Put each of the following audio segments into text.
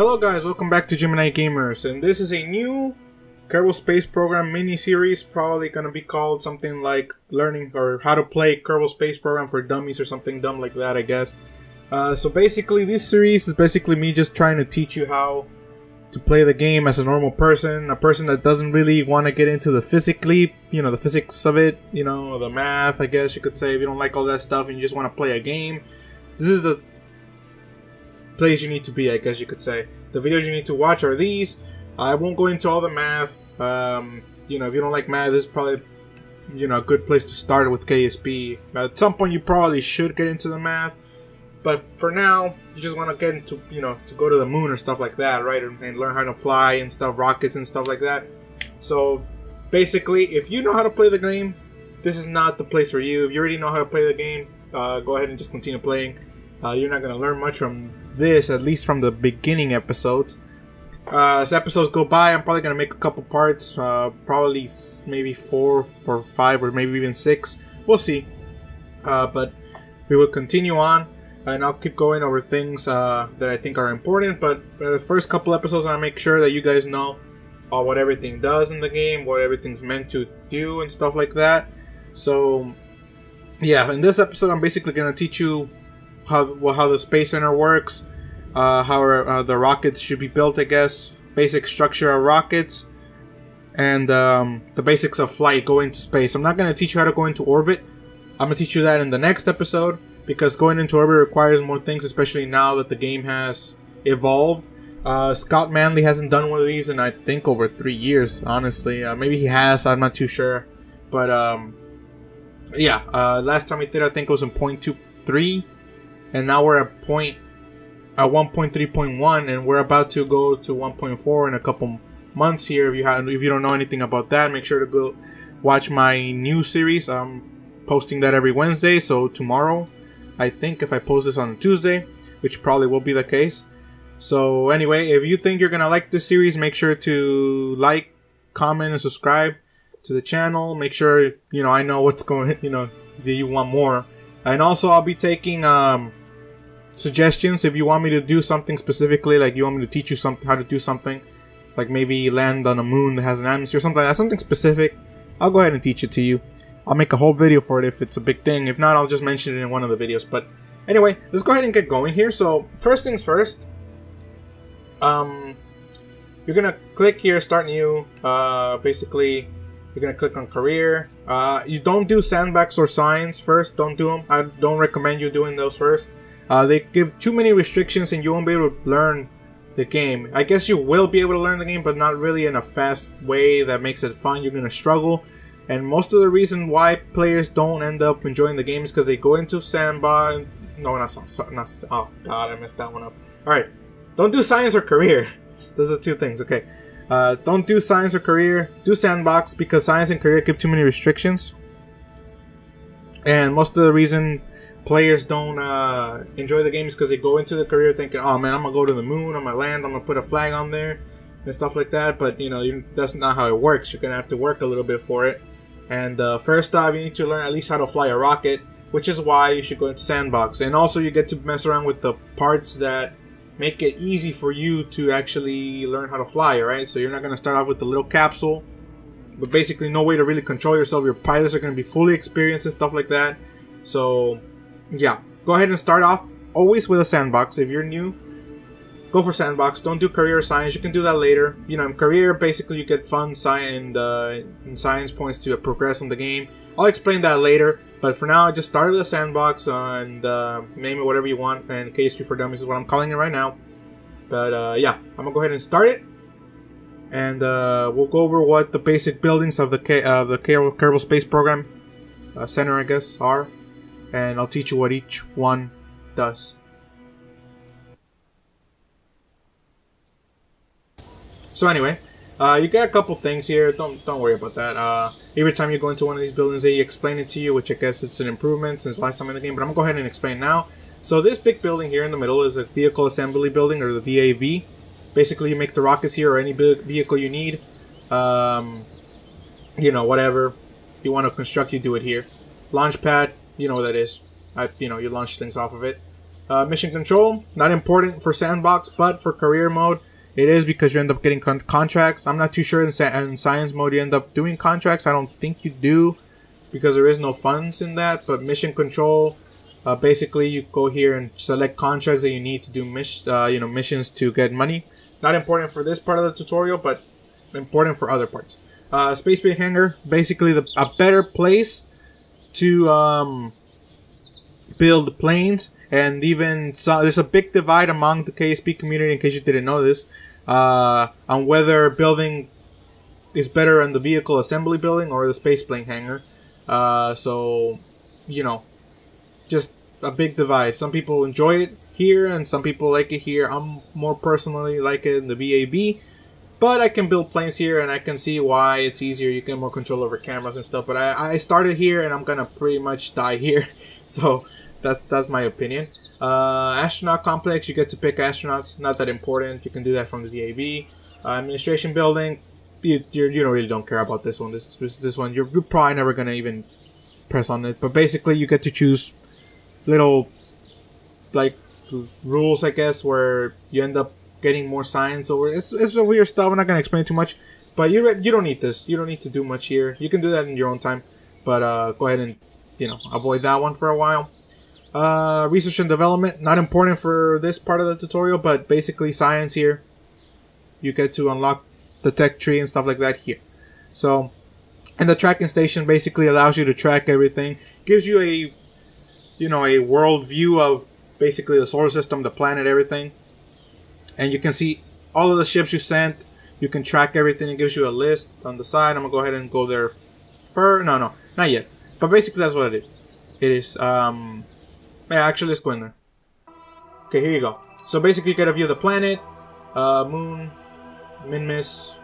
Hello guys, welcome back to Gemini Gamers, and this is a new Kerbal Space program mini-series, probably gonna be called something like learning or how to play Kerbal Space program for dummies or something dumb like that, I guess. So basically this series is basically me just trying to teach you how to play the game as a normal person, a person that doesn't really want to get into the the physics of it, the math, I guess you could say, if you don't like all that stuff and you just want to play a game. This is the place you need to be, I guess you could say. The videos you need to watch are these. I won't go into all the math. If you don't like math, this is probably a good place to start with KSP. At some point you probably should get into the math, but for now you just want to get into to go to the moon or stuff like that, right? And learn how to fly and stuff, rockets and stuff like that. So basically, if you know how to play the game, this is not the place for you. If you already know how to play the game, go ahead and just continue playing. You're not going to learn much from this, at least from the beginning episodes. As episodes go by, I'm probably going to make a couple parts, probably maybe 4 or 5 or maybe even 6. We'll see. But we will continue on, and I'll keep going over things that I think are important. But for the first couple episodes, I'll make sure that you guys know what everything does in the game, what everything's meant to do and stuff like that. So yeah, in this episode I'm basically going to teach you how the Space Center works, how the rockets should be built, I guess, basic structure of rockets, and the basics of flight, going to space. I'm not going to teach you how to go into orbit. I'm going to teach you that in the next episode, because going into orbit requires more things, especially now that the game has evolved. Scott Manley hasn't done one of these in I think over 3 years, honestly. Maybe he has, I'm not too sure. But yeah, last time he did, I think it was in 0.23. And now we're at 1.3.1, and we're about to go to 1.4 in a couple months here. If you don't know anything about that, make sure to go watch my new series. I'm posting that every Wednesday, so tomorrow, I think, if I post this on Tuesday, which probably will be the case. So anyway, if you think you're gonna like this series, make sure to like, comment, and subscribe to the channel. Make sure I know what's going. Do you want more? And also, I'll be taking suggestions if you want me to do something specifically, like you want me to teach you how to do something, like maybe land on a moon that has an atmosphere, something like that, something specific. I'll go ahead and teach it to you. I'll make a whole video for it if it's a big thing. If not, I'll just mention it in one of the videos. But anyway, let's go ahead and get going here. So first things first, you're gonna click here, start new. Basically, you're gonna click on career. You don't do Sandbox or science first. Don't do them. I don't recommend you doing those first. They give too many restrictions and you won't be able to learn the game. I guess you will be able to learn the game, but not really in a fast way that makes it fun. You're going to struggle. And most of the reason why players don't end up enjoying the game is because they go into Sandbox. No, not oh god, I messed that one up. Alright, don't do science or career. Those are two things, okay. Don't do science or career. Do Sandbox, because science and career give too many restrictions. And most of the reason players don't enjoy the game is because they go into the career thinking, oh man, I'm gonna go to the moon, I'm gonna land, I'm gonna put a flag on there and stuff like that. But that's not how it works. You're gonna have to work a little bit for it. And first off, you need to learn at least how to fly a rocket, which is why you should go into Sandbox. And also you get to mess around with the parts that make it easy for you to actually learn how to fly, right? So you're not gonna start off with the little capsule, but basically no way to really control yourself. Your pilots are gonna be fully experienced and stuff like that. So yeah, go ahead and start off always with a Sandbox. If you're new, go for Sandbox. Don't do career or science. You can do that later. In career, basically you get fun science and science points to progress in the game. I'll explain that later, but for now, just start with a Sandbox and name it whatever you want. And KSP for Dummies is what I'm calling it right now. But yeah, I'm gonna go ahead and start it, and we'll go over what the basic buildings of the Kerbal Space program center, I guess, are. And I'll teach you what each one does. So anyway, you get a couple things here. Don't worry about that. Every time you go into one of these buildings, they explain it to you, which I guess it's an improvement since last time in the game. But I'm gonna go ahead and explain now. So this big building here in the middle is a vehicle assembly building, or the VAV. Basically, you make the rockets here, or any vehicle you need. Whatever you want to construct, you do it here. Launch pad. You know what that is. You launch things off of it. Mission control, not important for Sandbox, but for career mode, it is, because you end up getting contracts. I'm not too sure in science mode you end up doing contracts. I don't think you do, because there is no funds in that. But mission control, basically you go here and select contracts that you need to do missions to get money. Not important for this part of the tutorial, but important for other parts. Space Base Hangar, basically a better place to build planes. And even so, there's a big divide among the KSP community, in case you didn't know this, on whether building is better in the vehicle assembly building or the space plane hangar. So, just a big divide. Some people enjoy it here, and some people like it here. I'm more personally like it in the VAB, but I can build planes here, and I can see why it's easier. You get more control over cameras and stuff. But I started here, and I'm gonna pretty much die here. So that's my opinion. Astronaut complex, you get to pick astronauts. Not that important. You can do that from the VAB. Administration building, you really don't care about this one. This one, you're probably never gonna even press on it. But basically, you get to choose little rules, I guess, where you end up getting more science over. It's a weird stuff. I'm not gonna explain too much. But you don't need this. You don't need to do much here. You can do that in your own time. But go ahead and avoid that one for a while. Research and development, not important for this part of the tutorial, but basically science here. You get to unlock the tech tree and stuff like that here. So, and the tracking station basically allows you to track everything. Gives you a world view of basically the solar system, the planet, everything. And you can see all of the ships you sent. You can track everything. It gives you a list on the side. I'm gonna go ahead and go there no, not yet. But basically that's what it is. It is, yeah, actually, let's go in there. Okay, here you go. So basically, you get a view of the planet, moon, Minmus,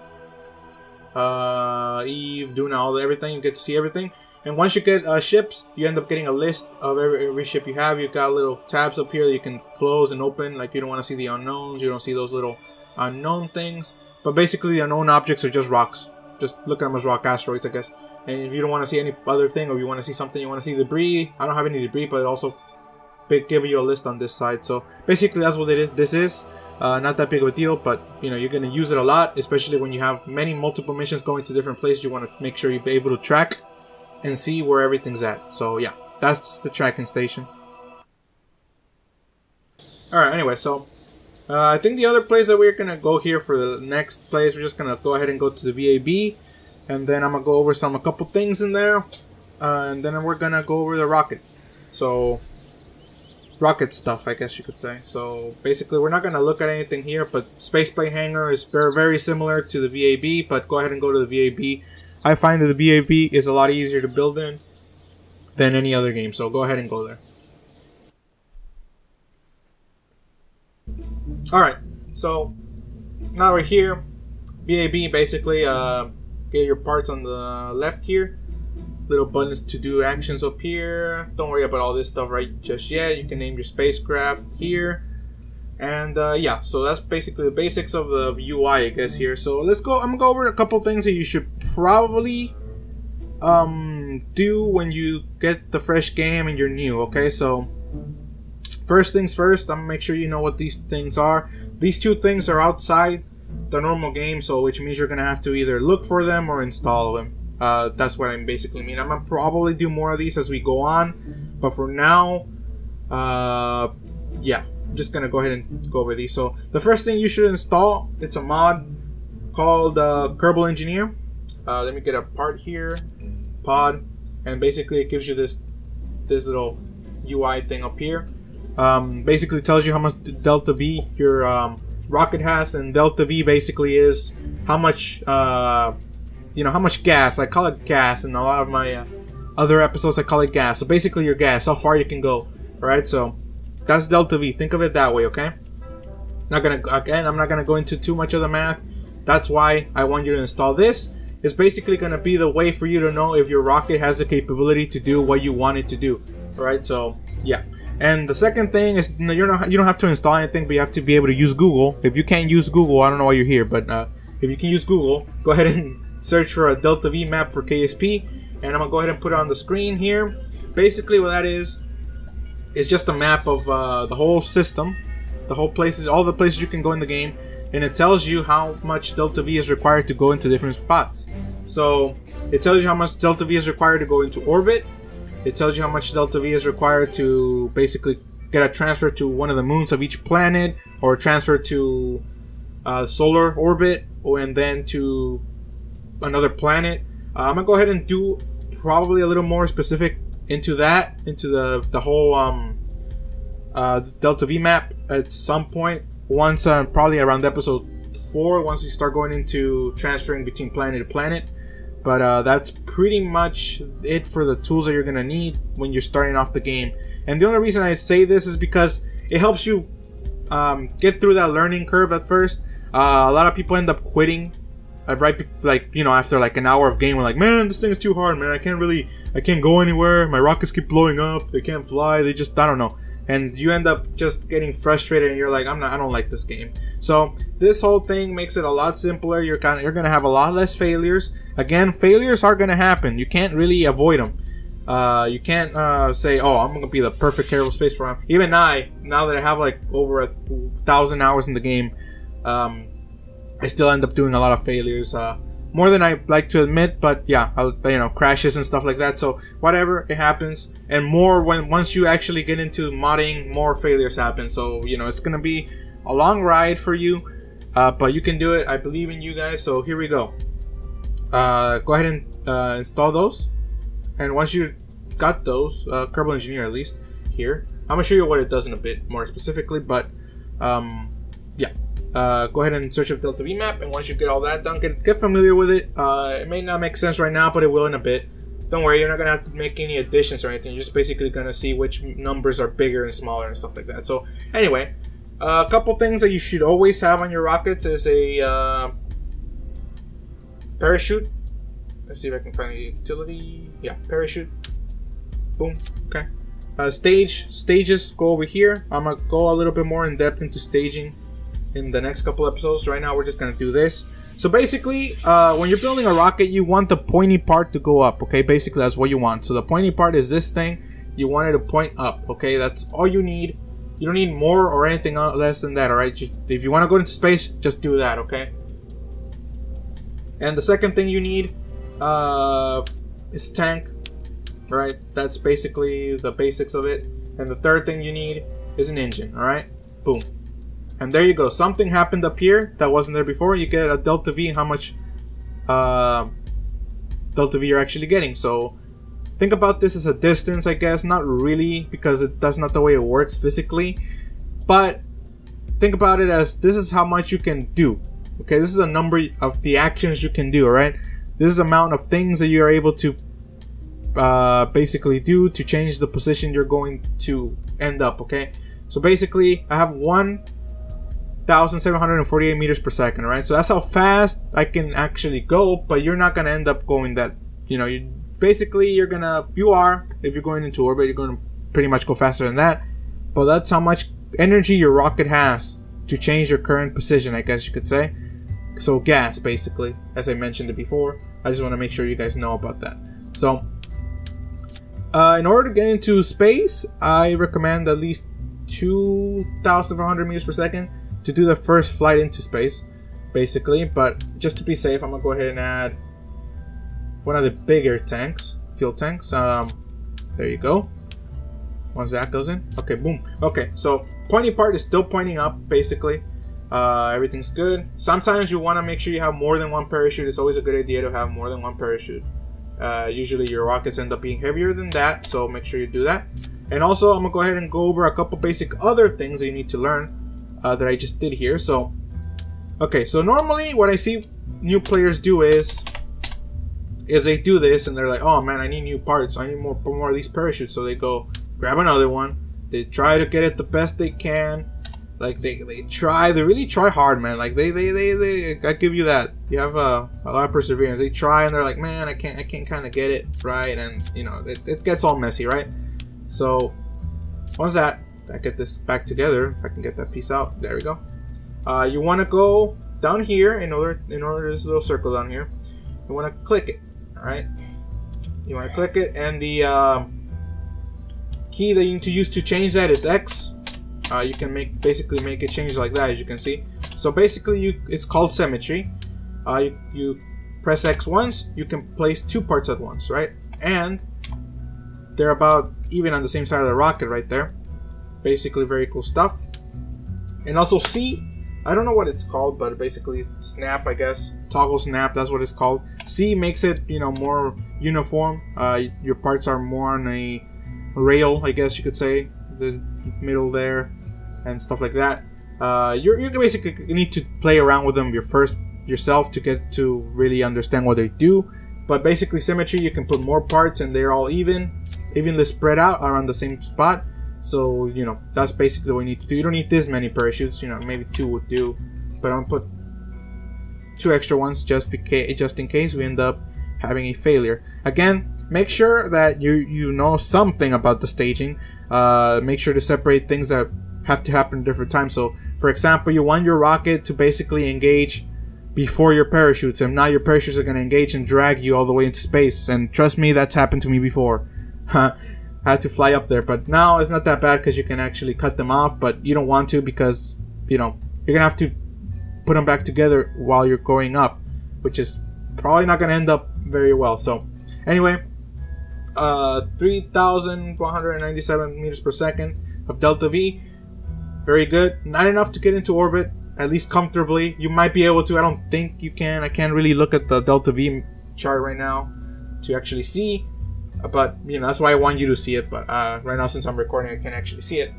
Eve, Duna, everything. You get to see everything. And once you get ships, you end up getting a list of every ship you have. You've got little tabs up here that you can close and open. Like, you don't want to see the unknowns. You don't see those little unknown things. But basically, the unknown objects are just rocks. Just look at them as rock asteroids, I guess. And if you don't want to see any other thing, or you want to see something, you want to see debris. I don't have any debris, but it also give you a list on this side. So basically that's what it is. This is not that big of a deal, but you're going to use it a lot, especially when you have multiple missions going to different places. You want to make sure you're able to track and see where everything's at. So yeah, that's the tracking station. Alright, anyway, so I think the other place that we're going to go here for the next place, we're just going to go ahead and go to the VAB, and then I'm going to go over a couple things in there, and then we're going to go over the rocket. So rocket stuff, I guess you could say. So basically, we're not going to look at anything here, but space plane hangar is very, very similar to the VAB, but go ahead and go to the VAB. I find that the VAB is a lot easier to build in than any other game, so go ahead and go there. Alright, so now we're here. VAB, basically, get your parts on the left here. Little buttons to do actions up here. Don't worry about all this stuff right just yet. You can name your spacecraft here. And yeah, so that's basically the basics of the UI, I guess, here. So let's go. I'm gonna go over a couple things that you should probably do when you get the fresh game and you're new. Okay, so first things first, I'm gonna make sure you know what these things are. These two things are outside the normal game, so which means you're gonna have to either look for them or install them. That's what I basically mean. I'm gonna probably do more of these as we go on, but for now, yeah, I'm just gonna go ahead and go over these. So the first thing you should install, it's a mod called Kerbal Engineer. Let me get a part here, pod, and basically it gives you this little UI thing up here. Basically tells you how much delta V your rocket has, and delta V basically is how much how much gas. I call it gas in a lot of my other episodes. I call it gas. So basically your gas, how far you can go. Alright, so that's delta V. Think of it that way, okay? I'm not gonna go into too much of the math. That's why I want you to install this. It's basically gonna be the way for you to know if your rocket has the capability to do what you want it to do. Alright, so yeah. And the second thing is, you don't have to install anything, but you have to be able to use Google. If you can't use Google, I don't know why you're here, but if you can use Google, go ahead and search for a delta V map for KSP, and I'm gonna go ahead and put it on the screen here. Basically what that is It's just a map of the whole system, the whole places, all the places you can go in the game, and it tells you how much delta V is required to go into different spots. So it tells you how much delta V is required to go into orbit. It tells you how much delta V is required to basically get a transfer to one of the moons of each planet, or transfer to solar orbit, and then to another planet. I'm gonna go ahead and do probably a little more specific into that, into the whole delta V map at some point, once probably around episode 4, once we start going into transferring between planet to planet. But that's pretty much it for the tools that you're gonna need when you're starting off the game. And the only reason I say this is because it helps you get through that learning curve at first. A lot of people end up quitting right, like, you know, after like an hour of game. We're like, man, this thing is too hard, man. I can't go anywhere. My rockets keep blowing up. They can't fly. They just, I don't know. And you end up just getting frustrated, and you're like, I don't like this game. So this whole thing makes it a lot simpler. You're gonna have a lot less failures. Again, failures are gonna happen. You can't really avoid them. You can't say, oh, I'm gonna be the perfect Kerbal Space program. Even now that I have like over 1,000 hours in the game, I still end up doing a lot of failures. More than I like to admit, but yeah, crashes and stuff like that. So whatever, it happens. And more once you actually get into modding, more failures happen. So it's gonna be a long ride for you, but you can do it. I believe in you guys. So here we go. Go ahead and install those. And once you got those, Kerbal Engineer at least here, I'm gonna show you what it does in a bit more specifically. But yeah. Go ahead and search up Delta V map, and once you get all that done, get familiar with it. It may not make sense right now, but it will in a bit. Don't worry, you're not gonna have to make any additions or anything. You're just basically gonna see which numbers are bigger and smaller and stuff like that. So anyway, a couple things that you should always have on your rockets is a parachute. Let's see if I can find a utility. Yeah, parachute. Boom. Okay. Stages go over here. I'm gonna go a little bit more in depth into staging in the next couple episodes. Right now we're just gonna do this. So basically, when you're building a rocket, you want the pointy part to go up. Okay, basically that's what you want. So the pointy part is this thing. You want it to point up. Okay, that's all you need. You don't need more or anything less than that. All right, if you want to go into space, just do that. Okay. And the second thing you need is a tank. Right, that's basically the basics of it. And the third thing you need is an engine. All right, boom. And there you go. Something happened up here that wasn't there before. You get a delta V and how much delta V you're actually getting. So think about this as a distance, I guess. Not really, because that's not the way it works physically. But think about it as this is how much you can do. Okay, this is a number of the actions you can do. All right, this is the amount of things that you are able to basically do to change the position you're going to end up. Okay, so basically I have 1,748 meters per second. Right, so that's how fast I can actually go. But you're not gonna end up going that. You are if you're going into orbit, you're going to pretty much go faster than that. But that's how much energy your rocket has to change your current position, I guess you could say. So gas, basically, as I mentioned it before. I just want to make sure you guys know about that. So in order to get into space, I recommend at least 2,400 meters per second to do the first flight into space, basically. But just to be safe, I'm gonna go ahead and add one of the bigger tanks, fuel tanks. There you go. Once that goes in, okay, boom. Okay, so pointy part is still pointing up, basically. Everything's good. Sometimes you want to make sure you have more than one parachute. It's always a good idea to have more than one parachute. Usually your rockets end up being heavier than that, so make sure you do that. And also, I'm gonna go ahead and go over a couple basic other things that you need to learn that I just did here. So, okay, so normally what I see new players do is they do this and they're like, oh man, I need new parts. I need more of these parachutes. So they go grab another one. They try to get it the best they can. Like they really try hard, man. Like they I give you that. You have a lot of perseverance. They try and they're like, man, I can't kind of get it right, and it gets all messy, right? So once I get this back together, if I can get that piece out. There we go. You want to go down here in order this little circle down here. You want to click it. All right. You want to click it, and the key that you need to use to change that is X. You can basically make it change like that, as you can see. So basically, it's called symmetry. You press X once, you can place 2 parts at once, right? And they're about even on the same side of the rocket right there. Basically, very cool stuff. And also C, I don't know what it's called, but basically snap, I guess. Toggle snap, that's what it's called. C makes it, more uniform. Your parts are more on a rail, I guess you could say. The middle there and stuff like that. You basically need to play around with them yourself to get to really understand what they do. But basically symmetry, you can put more parts and they're all evenly spread out around the same spot. So, that's basically what you need to do. You don't need this many parachutes, maybe 2 would do. But I'm gonna put 2 extra ones just in case we end up having a failure. Again, make sure that you know something about the staging. Make sure to separate things that have to happen at different times. So, for example, you want your rocket to basically engage before your parachutes. If not, your parachutes are going to engage and drag you all the way into space. And trust me, that's happened to me before. I had to fly up there, but now it's not that bad because you can actually cut them off, but you don't want to because, you're going to have to put them back together while you're going up, which is probably not going to end up very well. So, anyway, 3,197 meters per second of delta V. Very good. Not enough to get into orbit, at least comfortably. You might be able to. I don't think you can. I can't really look at the delta V chart right now to actually see. But, that's why I want you to see it. But right now, since I'm recording, I can't actually see it.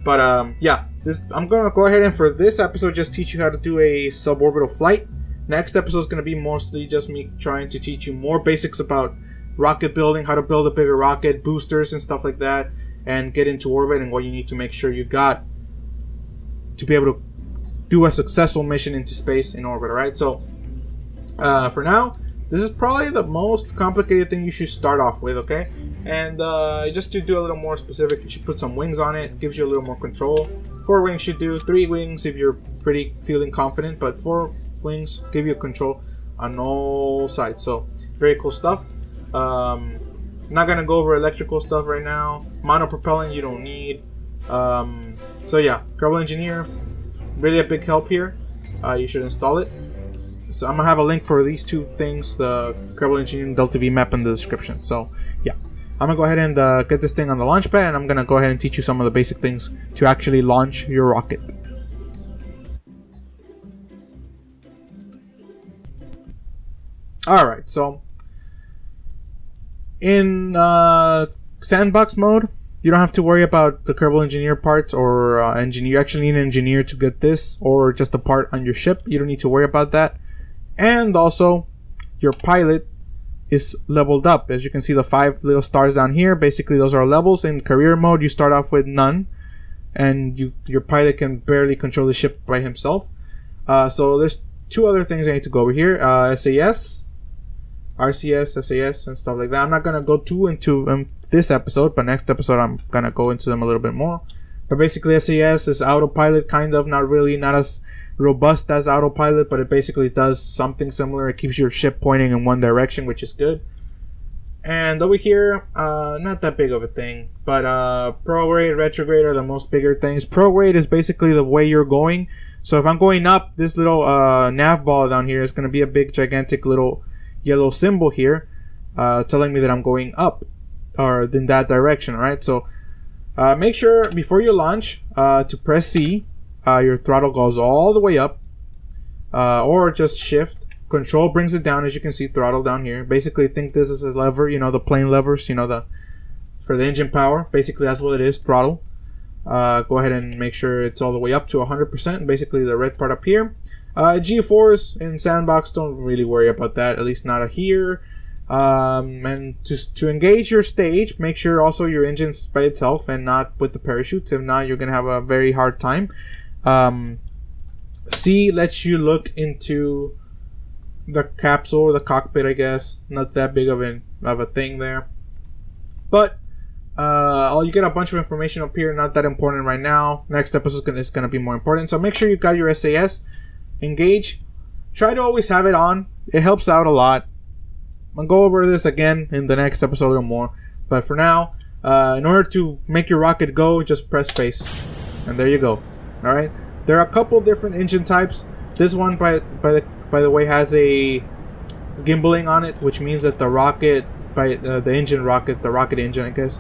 But, yeah. I'm going to go ahead and for this episode, just teach you how to do a suborbital flight. Next episode is going to be mostly just me trying to teach you more basics about rocket building, how to build a bigger rocket, boosters and stuff like that, and get into orbit and what you need to make sure you got to be able to do a successful mission into space in orbit, alright? So, for now, this is probably the most complicated thing you should start off with, okay? And just to do a little more specific, you should put some wings on it. Gives you a little more control. 4 wings should do. 3 wings if you're feeling confident. But 4 wings give you control on all sides. So, very cool stuff. Not going to go over electrical stuff right now. Monopropellant you don't need. So yeah, Kerbal Engineer. Really a big help here. You should install it. So I'm going to have a link for these 2 things, the Kerbal Engineering Delta V map in the description. So yeah, I'm going to go ahead and get this thing on the launch pad, and I'm going to go ahead and teach you some of the basic things to actually launch your rocket. Alright, so in Sandbox mode, you don't have to worry about the Kerbal Engineer parts or engineer. You actually need an engineer to get this, or just a part on your ship. You don't need to worry about that. And also, your pilot is leveled up. As you can see, the 5 little stars down here, basically those are levels. In career mode, you start off with none, and your pilot can barely control the ship by himself. So there's 2 other things I need to go over here. SAS, RCS, SAS, and stuff like that. I'm not going to go too into this episode, but next episode I'm going to go into them a little bit more. But basically SAS is autopilot, kind of, not as robust as autopilot, but it basically does something similar. It keeps your ship pointing in one direction, which is good. And over here, not that big of a thing, but prograde, retrograde are the most bigger things. Prograde is basically the way you're going. So if I'm going up, this little nav ball down here is going to be a big, gigantic little yellow symbol here, telling me that I'm going up, or in that direction, alright? So make sure before you launch to press C. Your throttle goes all the way up, or just shift. Control brings it down, as you can see, throttle down here. Basically, think this is a lever, the plane levers, for the engine power. Basically, that's what it is, throttle. Go ahead and make sure it's all the way up to 100%. Basically, the red part up here. G-force in Sandbox, don't really worry about that, at least not here. And to engage your stage, make sure also your engine's by itself and not with the parachutes. If not, you're going to have a very hard time. C lets you look into the capsule or the cockpit, I guess. Not that big of a thing there. But you get a bunch of information up here, not that important right now. Next episode is going to be more important. So make sure you got your SAS. Engage. Try to always have it on. It helps out a lot. I'll go over this again in the next episode or more. But for now, In order to make your rocket go, just press space, and there you go. All right. There are a couple different engine types. This one, by the way, has a gimbaling on it, which means that the rocket, the rocket engine, I guess,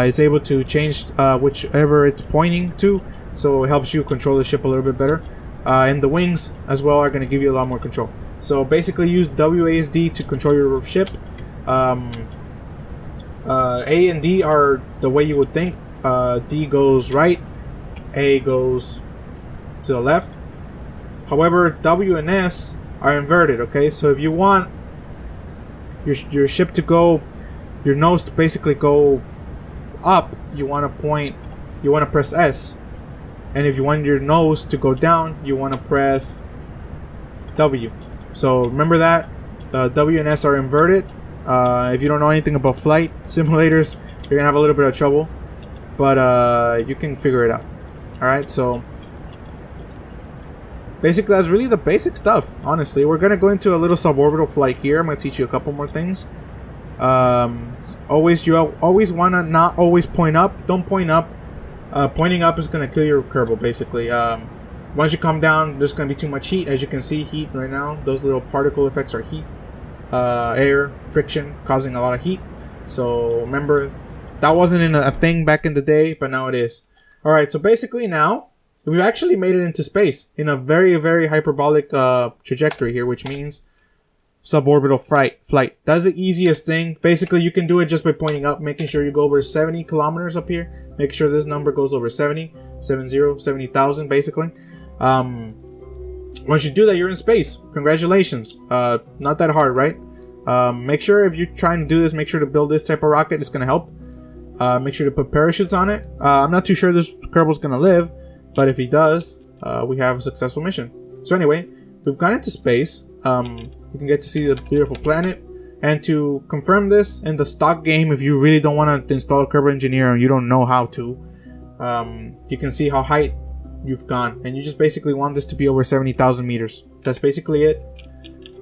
is able to change whichever it's pointing to, so it helps you control the ship a little bit better. And the wings as well are going to give you a lot more control. So basically, use WASD to control your ship. A and D are the way you would think. D goes right, A goes to the left. However, W and S are inverted. Okay, so if you want your ship to go, your nose to basically go up, you want to press S, and if you want your nose to go down, you want to press W. So remember that W and S are inverted. If you don't know anything about flight simulators, you're gonna have a little bit of trouble, but you can figure it out. Alright, so basically that's really the basic stuff. Honestly, we're gonna go into a little suborbital flight here. I'm gonna teach you a couple more things. You always wanna not always point up. Don't point up. Pointing up is gonna kill your Kerbal, basically. Once you come down, there's gonna be too much heat. As you can see, heat right now. Those little particle effects are heat. Air friction causing a lot of heat. So remember, that wasn't a thing back in the day, but now it is. Alright, so basically now we've actually made it into space in a very, very hyperbolic trajectory here, which means suborbital flight. That's the easiest thing. Basically, you can do it just by pointing up, making sure you go over 70 kilometers up here. Make sure this number goes over 70,000 basically. Once you do that, you're in space. Congratulations. Not that hard, right? Make sure if you're trying to do this, make sure to build this type of rocket. It's going to help. Make sure to put parachutes on it. I'm not too sure this Kerbal's going to live, but if he does, we have a successful mission. So anyway, we've gone into space. You can get to see the beautiful planet. And to confirm this in the stock game, if you really don't want to install a Kerbal Engineer and you don't know how to, you can see how high you've gone, and you just basically want this to be over 70,000 meters. That's basically it.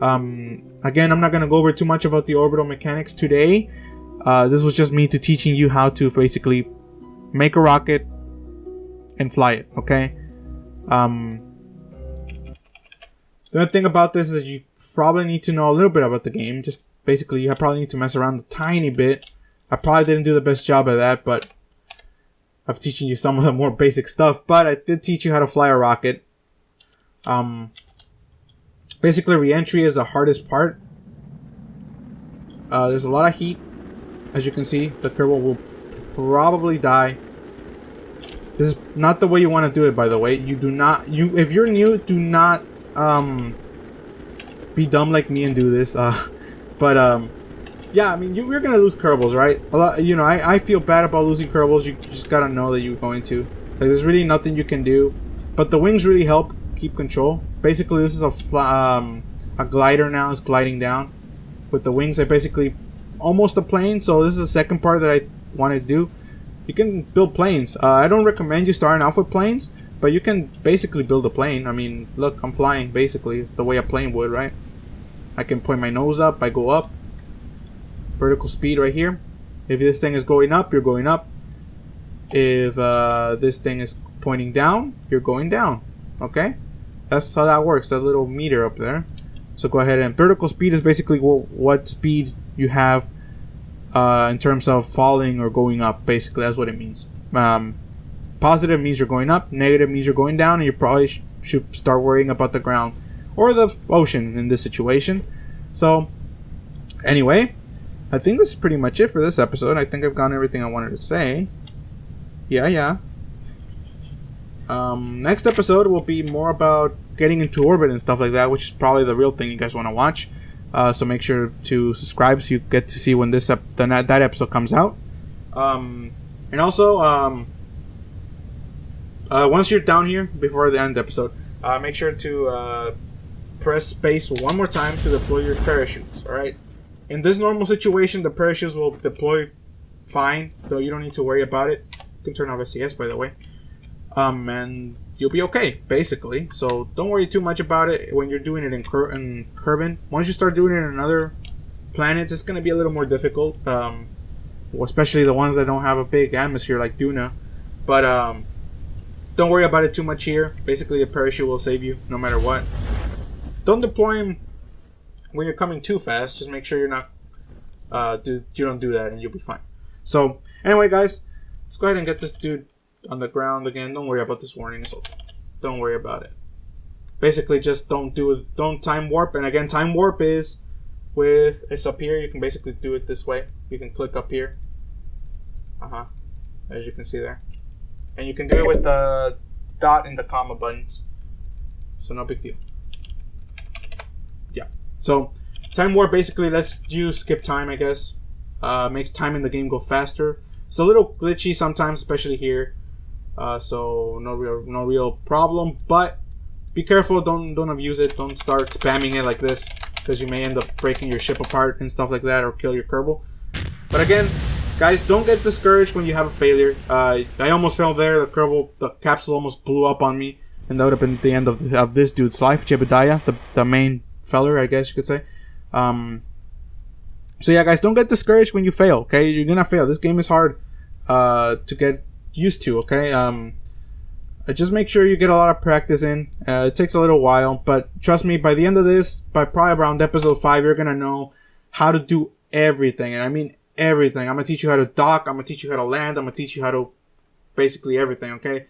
Again, I'm not going to go over too much about the orbital mechanics today. This was just me teaching you how to basically make a rocket and fly it, okay? The other thing about this is you probably need to know a little bit about the game. Just basically, you probably need to mess around a tiny bit. I probably didn't do the best job at that, but of teaching you some of the more basic stuff, but I did teach you how to fly a rocket. Basically, reentry is the hardest part. There's a lot of heat. As you can see, the Kerbal will probably die. This is not the way you want to do it, by the way. You do not, if you're new, do not be dumb like me and do this. Yeah, I mean, you're gonna lose Kerbals, right? A lot, you know, I feel bad about losing Kerbals. You just gotta know that you're going to. Like, there's really nothing you can do. But the wings really help keep control. Basically, this is a glider now. It's gliding down. With the wings, I basically almost a plane. So this is the second part that I wanted to do. You can build planes. I don't recommend you starting off with planes, but you can basically build a plane. I mean, look, I'm flying basically the way a plane would, right? I can point my nose up. I go up. Vertical speed right here. If this thing is going up, you're going up. If this thing is pointing down, you're going down. Okay? That's how that works. That little meter up there. So go ahead, and vertical speed is basically what speed you have in terms of falling or going up. Basically, that's what it means. Positive means you're going up. Negative means you're going down, and you probably should start worrying about the ground or the ocean in this situation. So anyway, I think this is pretty much it for this episode. I think I've gotten everything I wanted to say. Yeah. Next episode will be more about getting into orbit and stuff like that, which is probably the real thing you guys want to watch. So make sure to subscribe so you get to see when this that episode comes out. And also, once you're down here before the end of the episode, make sure to press space one more time to deploy your parachutes. All right. In this normal situation, the parachutes will deploy fine, though you don't need to worry about it. You can turn off SCS, by the way. And you'll be okay, basically. So don't worry too much about it when you're doing it in Kerbin. Once you start doing it in other planets, it's going to be a little more difficult. especially the ones that don't have a big atmosphere like Duna. But don't worry about it too much here. Basically, a parachute will save you no matter what. Don't deploy him when you're coming too fast. Just make sure you're not you don't do that, and you'll be fine. So anyway, guys, let's go ahead and get this dude on the ground again. Don't worry about this warning. So don't worry about it. Basically, just don't time warp. And again, time warp is it's up here. You can basically do it this way. You can click up here. As you can see there. And you can do it with the dot and the comma buttons. So no big deal. Yeah. So time warp basically lets you skip time, I guess. Makes time in the game go faster. It's a little glitchy sometimes, especially here. So no real problem. But be careful. Don't abuse it. Don't start spamming it like this, because you may end up breaking your ship apart and stuff like that, or kill your Kerbal. But again, guys, don't get discouraged when you have a failure. I almost fell there. The capsule almost blew up on me, and that would have been the end of this dude's life, Jebediah, the main feller, I guess you could say. So yeah, guys, don't get discouraged when you fail. Okay, you're gonna fail. This game is hard to get used to. Okay, just make sure you get a lot of practice in. It takes a little while, but trust me, by the end of this, by probably around episode 5, you're gonna know how to do everything, and I mean everything. I'm gonna teach you how to dock. I'm gonna teach you how to land. I'm gonna teach you how to basically everything. Okay,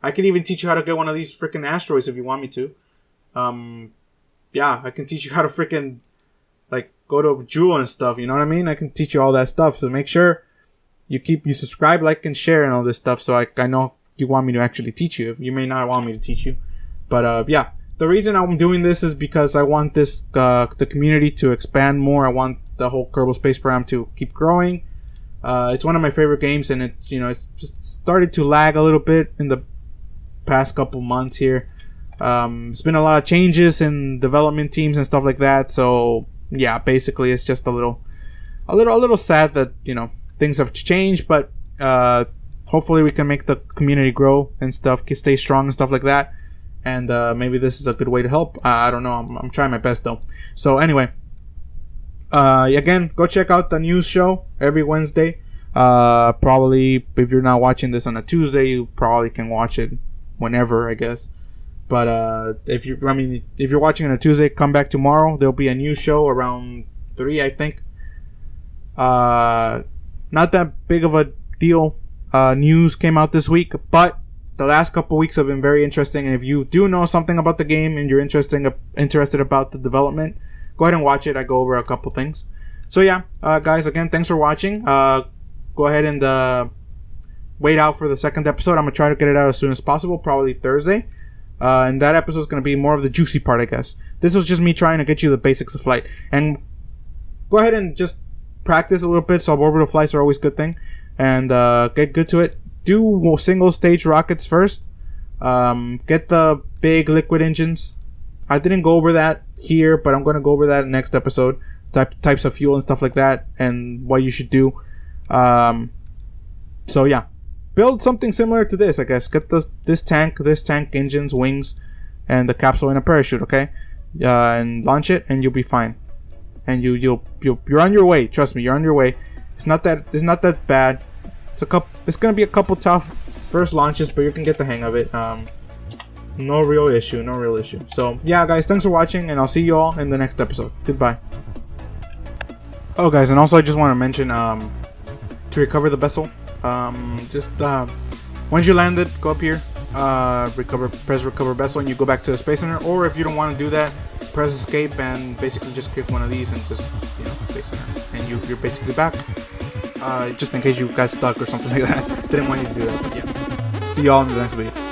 I can even teach you how to get one of these freaking asteroids if you want me to. Yeah, I can teach you how to freaking like go to Jewel and stuff. You know what I mean? I can teach you all that stuff. So make sure you subscribe, like, and share and all this stuff. So I know you want me to actually teach you. You may not want me to teach you, but yeah. The reason I'm doing this is because I want the community to expand more. I want the whole Kerbal Space program to keep growing. It's one of my favorite games, and it's just started to lag a little bit in the past couple months here. There's been a lot of changes in development teams and stuff like that. So yeah, basically it's just a little sad that things have changed, but hopefully we can make the community grow and stuff, stay strong and stuff like that. And maybe this is a good way to help. I don't know. I'm trying my best though. So anyway, again, go check out the news show every Wednesday. Probably if you're not watching this on a Tuesday, you probably can watch it whenever, I guess. But if you're watching on a Tuesday, come back tomorrow. There'll be a news show around 3, I think. Not that big of a deal. News came out this week, but the last couple weeks have been very interesting, and if you do know something about the game and you're interested about the development, go ahead and watch it. I go over a couple things. So yeah, guys, again, thanks for watching. Go ahead and wait out for the second episode. I'm gonna try to get it out as soon as possible, probably Thursday. And that episode is gonna be more of the juicy part, I guess. This was just me trying to get you the basics of flight, and go ahead and just practice a little bit. Suborbital flights are always a good thing, and get good to it. Do single stage rockets first. Get the big liquid engines. I didn't go over that here, but I'm going to go over that next episode. Types of fuel and stuff like that, and what you should do. So yeah, build something similar to this, I guess. Get this tank engines, wings, and the capsule in a parachute. Okay, and launch it, and you'll be fine. And you're on your way. Trust me, you're on your way. It's not that bad. It's gonna be a couple tough first launches, but you can get the hang of it. No real issue. So yeah, guys, thanks for watching, and I'll see you all in the next episode. Goodbye. Oh, guys, and also I just want to mention to recover the vessel. Once you land it, go up here, press recover vessel, and you go back to the Space Center. Or if you don't want to do that, press escape and basically just click one of these and just Space Center, and you're basically back. Just in case you got stuck or something like that. Didn't want you to do that, but yeah. See y'all in the next video.